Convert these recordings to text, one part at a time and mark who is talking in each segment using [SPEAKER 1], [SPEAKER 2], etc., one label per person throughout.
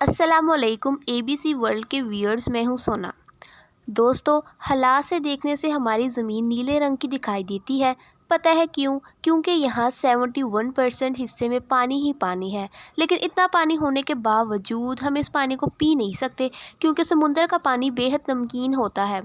[SPEAKER 1] السلام علیکم ABC world کے ویئرز، میں ہوں سونا۔ دوستو، حالات سے دیکھنے سے ہماری زمین نیلے رنگ کی دکھائی دیتی ہے۔ پتہ ہے کیوں؟ کیونکہ یہاں 71% حصے میں پانی ہی پانی ہے، لیکن اتنا پانی ہونے کے باوجود ہم اس پانی کو پی نہیں سکتے کیونکہ سمندر کا پانی بے حد نمکین ہوتا ہے۔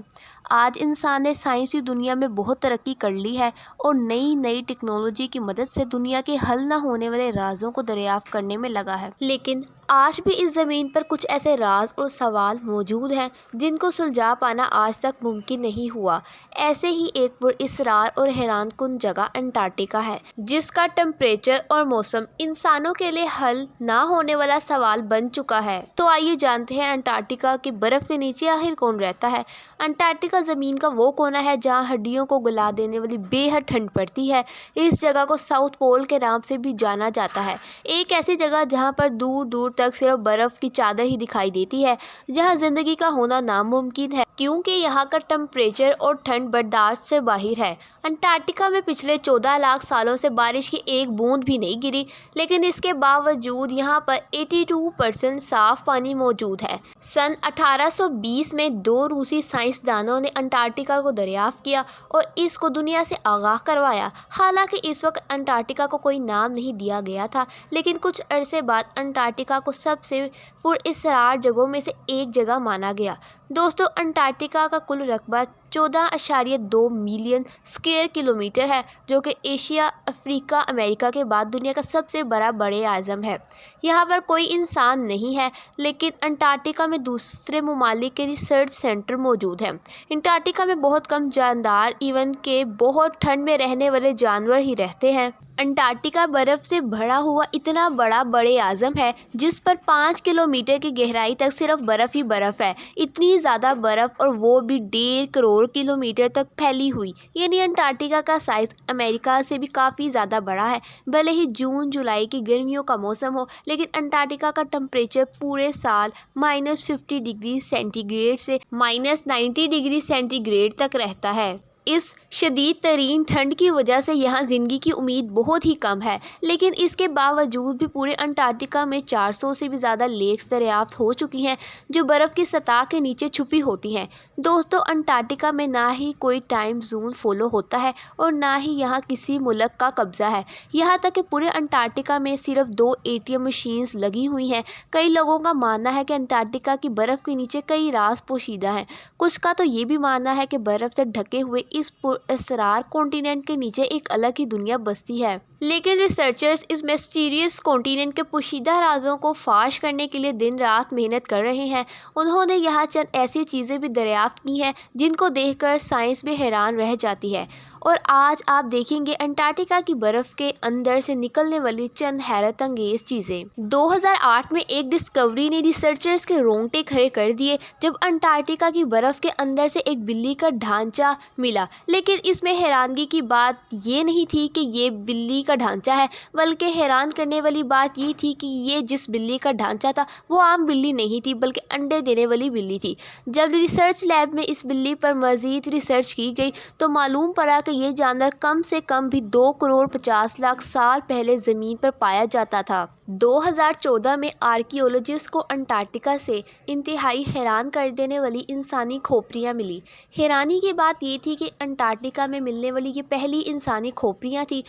[SPEAKER 1] آج انسان نے سائنسی دنیا میں بہت ترقی کر لی ہے اور نئی ٹیکنالوجی کی مدد سے دنیا کے حل نہ ہونے والے رازوں کو دریافت کرنے میں لگا ہے، لیکن آج بھی اس زمین پر کچھ ایسے راز اور سوال موجود ہیں جن کو سلجھا پانا آج تک ممکن نہیں ہوا۔ ایسے ہی ایک پراسرار اور حیران کن جگہ انٹارکٹیکا ہے، جس کا ٹمپریچر اور موسم انسانوں کے لیے حل نہ ہونے والا سوال بن چکا ہے۔ تو آئیے جانتے ہیں انٹارکٹیکا کی برف کے نیچے آخر کون رہتا ہے۔ انٹارکٹیکا زمین کا وہ کونا ہے جہاں ہڈیوں کو گلا دینے والی بے حد ٹھنڈ پڑتی ہے۔ اس جگہ کو ساؤتھ پول کے نام سے بھی جانا جاتا ہے، ایک ایسی جگہ جہاں پر دور دور تک صرف برف کی چادر ہی دکھائی دیتی ہے، جہاں زندگی کا ہونا ناممکن ہے کیونکہ یہاں کا ٹمپریچر اور ٹھنڈ برداشت سے باہر ہے۔ انٹارکٹیکا میں پچھلے 14 لاکھ سالوں سے بارش کی ایک بوند بھی نہیں گری، لیکن اس کے باوجود یہاں پر 82% صاف پانی موجود ہے۔ سن 1820 میں 2 روسی سائنسدانوں نے انٹارکٹیکا کو دریافت کیا اور اس کو دنیا سے آگاہ کروایا۔ حالانکہ اس وقت انٹارکٹیکا کو کوئی نام نہیں دیا گیا تھا، لیکن کچھ عرصے بعد انٹارکٹیکا کو سب سے پراسرار جگہوں میں سے ایک جگہ مانا گیا۔ دوستو، انٹارکٹیکا کا کل رقبہ 14.2 ملین اسکوائر کلومیٹر ہے، جو کہ ایشیا، افریقہ، امریکہ کے بعد دنیا کا سب سے بڑا بر اعظم ہے۔ یہاں پر کوئی انسان نہیں ہے، لیکن انٹارکٹیکا میں دوسرے ممالک کے ریسرچ سینٹر موجود ہیں۔ انٹارکٹیکا میں بہت کم جاندار، ایون کہ بہت ٹھنڈ میں رہنے والے جانور ہی رہتے ہیں۔ انٹارکٹیکا برف سے بھرا ہوا اتنا بڑا بر اعظم ہے جس پر 5 کلومیٹر کی گہرائی تک صرف برف ہی برف ہے۔ اتنی زیادہ برف، اور وہ بھی 1.5 کروڑ کلومیٹر تک پھیلی ہوئی، یعنی انٹارکٹیکا کا سائز امریکہ سے بھی کافی زیادہ بڑا ہے۔ بھلے ہی جون جولائی کی گرمیوں کا موسم ہو، لیکن انٹارکٹیکا کا ٹمپریچر پورے سال -50 ڈگری سینٹی گریڈ سے -90 ڈگری سینٹی گریڈ تک رہتا ہے۔ اس شدید ترین ٹھنڈ کی وجہ سے یہاں زندگی کی امید بہت ہی کم ہے، لیکن اس کے باوجود بھی پورے انٹارکٹیکا میں 400 سے بھی زیادہ لیکس دریافت ہو چکی ہیں جو برف کی سطح کے نیچے چھپی ہوتی ہیں۔ دوستو، انٹارکٹیکا میں نہ ہی کوئی ٹائم زون فالو ہوتا ہے اور نہ ہی یہاں کسی ملک کا قبضہ ہے، یہاں تک کہ پورے انٹارکٹیکا میں صرف 2 ATM مشینز لگی ہوئی ہیں۔ کئی لوگوں کا ماننا ہے کہ انٹارکٹیکا کی برف کے نیچے کئی راز پوشیدہ ہیں۔ کچھ کا تو یہ بھی ماننا ہے کہ برف سے ڈھکے ہوئے اس پراسرار کانٹیننٹ کے نیچے ایک الگ ہی دنیا بستی ہے، لیکن ریسرچرز اس مسٹیریس کانٹیننٹ کے پوشیدہ رازوں کو فاش کرنے کے لیے دن رات محنت کر رہے ہیں۔ انہوں نے یہاں چند ایسی چیزیں بھی دریافت کی ہیں جن کو دیکھ کر سائنس بھی حیران رہ جاتی ہے، اور آج آپ دیکھیں گے انٹارکٹیکا کی برف کے اندر سے نکلنے والی چند حیرت انگیز چیزیں۔ 2008 میں ایک ڈسکوری نے ریسرچرز کے رونگٹے کھڑے کر دیے جب انٹارکٹیکا کی برف کے اندر سے ایک بلی کا ڈھانچہ ملا، لیکن اس میں حیرانگی کی بات یہ نہیں تھی کہ یہ بلی کا ڈھانچہ ہے، بلکہ حیران کرنے والی بات یہ تھی کہ یہ جس بلی کا ڈھانچہ تھا وہ عام بلی نہیں تھی، بلکہ انڈے دینے والی بلی تھی۔ جب ریسرچ لیب میں اس بلی پر مزید ریسرچ کی گئی تو معلوم پڑا کہ یہ جانور کم سے کم بھی 2 کروڑ 50 لاکھ سال پہلے زمین پر پایا جاتا تھا۔ 2014 میں آرکیولوجسٹ کو انٹارکٹیکا سے انتہائی حیران کر دینے والی انسانی کھوپڑیاں ملی۔ حیرانی کی بات یہ تھی کہ انٹارکٹیکا میں ملنے والی یہ پہلی انسانی کھوپڑیاں تھیں،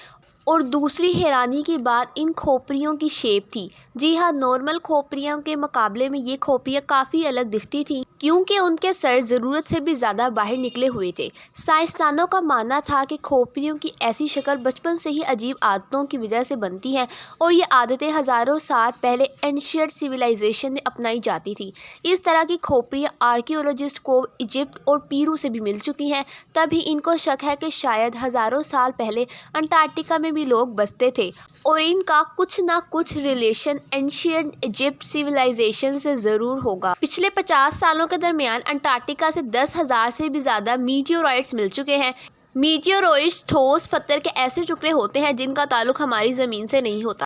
[SPEAKER 1] اور دوسری حیرانی کی بات ان کھوپڑیوں کی شیپ تھی۔ جی ہاں، نارمل کھوپڑیوں کے مقابلے میں یہ کھوپڑیاں کافی الگ دکھتی تھیں کیونکہ ان کے سر ضرورت سے بھی زیادہ باہر نکلے ہوئے تھے۔ سائنسدانوں کا ماننا تھا کہ کھوپڑیوں کی ایسی شکل بچپن سے ہی عجیب عادتوں کی وجہ سے بنتی ہے، اور یہ عادتیں ہزاروں سال پہلے اینشینٹ سویلائزیشن میں اپنائی جاتی تھیں۔ اس طرح کی کھوپڑیاں آرکیولوجسٹ کو ایجپٹ اور پیرو سے بھی مل چکی ہیں۔ تبھی ان کو شک ہے کہ شاید ہزاروں سال پہلے انٹارکٹیکا میں بھی لوگ بستے تھے اور ان کا کچھ نہ کچھ ریلیشن اینشینٹ ایجپٹ سویلائزیشن سے ضرور ہوگا۔ پچھلے 50 سالوں کے درمیان انٹارکٹیکا سے 10,000 سے بھی زیادہ میٹیورائٹس مل چکے ہیں۔ میٹیورائٹس ٹھوس پتھر کے ایسے ٹکڑے ہوتے ہیں جن کا تعلق ہماری زمین سے نہیں ہوتا،